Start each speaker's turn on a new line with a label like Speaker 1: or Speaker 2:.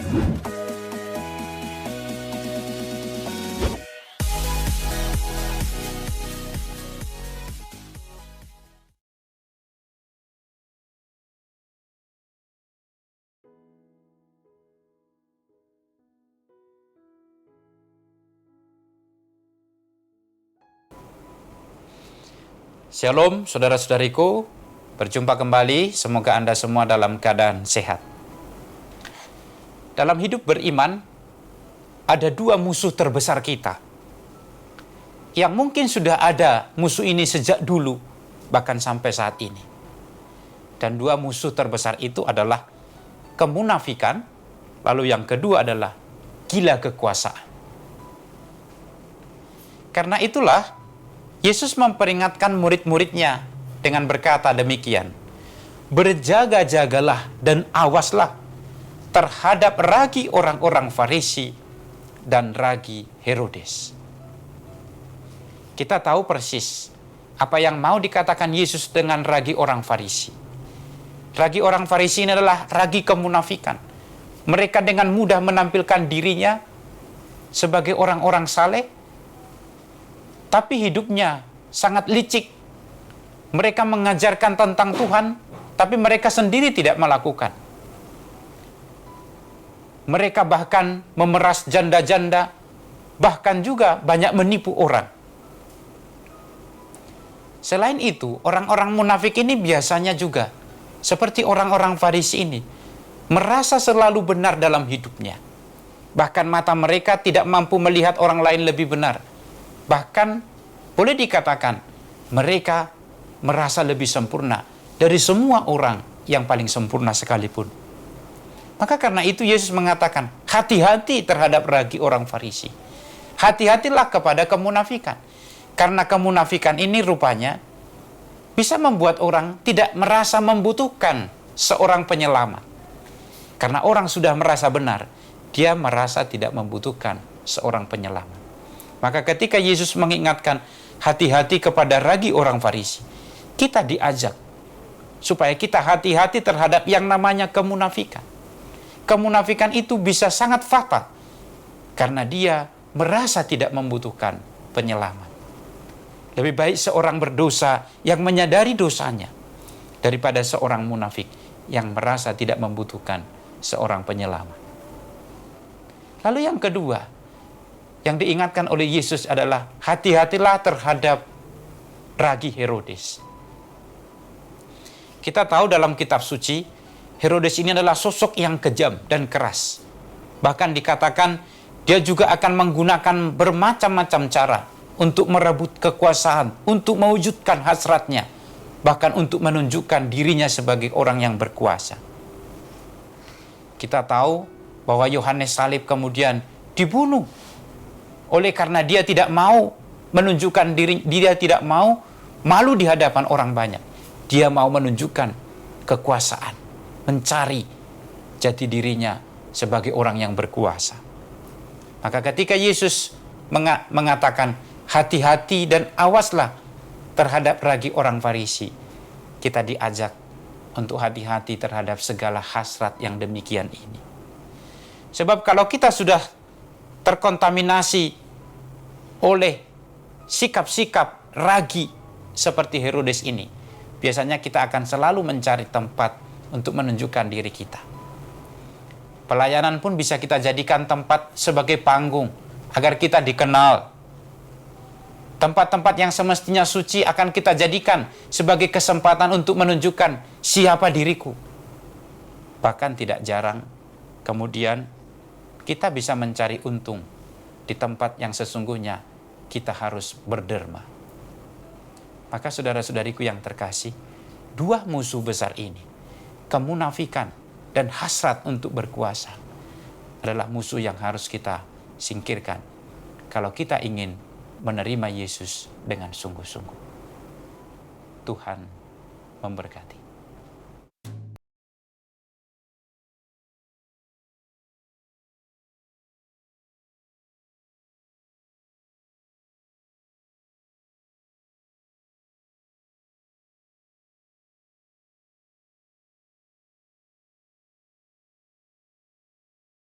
Speaker 1: Shalom saudara-saudariku, berjumpa kembali, semoga Anda semua dalam keadaan sehat. Dalam hidup beriman, ada dua musuh terbesar kita. Yang mungkin sudah ada musuh ini sejak dulu, bahkan sampai saat ini. Dan dua musuh terbesar itu adalah kemunafikan, lalu yang kedua adalah gila kekuasaan. Karena itulah, Yesus memperingatkan murid-muridnya dengan berkata demikian, berjaga-jagalah dan awaslah terhadap ragi orang-orang Farisi dan ragi Herodes. Kita tahu persis apa yang mau dikatakan Yesus dengan ragi orang Farisi. Ragi orang Farisi ini adalah ragi kemunafikan. Mereka dengan mudah menampilkan dirinya sebagai orang-orang saleh, tapi hidupnya sangat licik. Mereka mengajarkan tentang Tuhan, tapi mereka sendiri tidak melakukan. Mereka bahkan memeras janda-janda, bahkan juga banyak menipu orang. Selain itu, orang-orang munafik ini biasanya juga, seperti orang-orang Farisi ini, merasa selalu benar dalam hidupnya. Bahkan mata mereka tidak mampu melihat orang lain lebih benar. Bahkan boleh dikatakan mereka merasa lebih sempurna dari semua orang yang paling sempurna sekalipun. Maka karena itu Yesus mengatakan, hati-hati terhadap ragi orang Farisi. Hati-hatilah kepada kemunafikan. Karena kemunafikan ini rupanya bisa membuat orang tidak merasa membutuhkan seorang penyelamat. Karena orang sudah merasa benar, dia merasa tidak membutuhkan seorang penyelamat. Maka ketika Yesus mengingatkan hati-hati kepada ragi orang Farisi, kita diajak supaya kita hati-hati terhadap yang namanya kemunafikan. Kemunafikan itu bisa sangat fatal karena dia merasa tidak membutuhkan penyelamat. Lebih baik seorang berdosa yang menyadari dosanya daripada seorang munafik yang merasa tidak membutuhkan seorang penyelamat. Lalu yang kedua, yang diingatkan oleh Yesus adalah hati-hatilah terhadap ragi Herodes. Kita tahu dalam kitab suci, Herodes ini adalah sosok yang kejam dan keras. Bahkan dikatakan dia juga akan menggunakan bermacam-macam cara untuk merebut kekuasaan, untuk mewujudkan hasratnya, bahkan untuk menunjukkan dirinya sebagai orang yang berkuasa. Kita tahu bahwa Yohanes Salib kemudian dibunuh oleh karena dia tidak mau menunjukkan diri, dia tidak mau malu di hadapan orang banyak. Dia mau menunjukkan kekuasaan, mencari jati dirinya sebagai orang yang berkuasa. Maka ketika Yesus mengatakan hati-hati dan awaslah terhadap ragi orang Farisi, kita diajak untuk hati-hati terhadap segala hasrat yang demikian ini. Sebab kalau kita sudah terkontaminasi oleh sikap-sikap ragi seperti Herodes ini, biasanya kita akan selalu mencari tempat untuk menunjukkan diri kita. Pelayanan pun bisa kita jadikan tempat sebagai panggung agar kita dikenal. Tempat-tempat yang semestinya suci akan kita jadikan sebagai kesempatan untuk menunjukkan siapa diriku. Bahkan tidak jarang kemudian kita bisa mencari untung di tempat yang sesungguhnya kita harus berderma. Maka saudara-saudariku yang terkasih, dua musuh besar ini, kemunafikan dan hasrat untuk berkuasa, adalah musuh yang harus kita singkirkan kalau kita ingin menerima Yesus dengan sungguh-sungguh. Tuhan memberkati.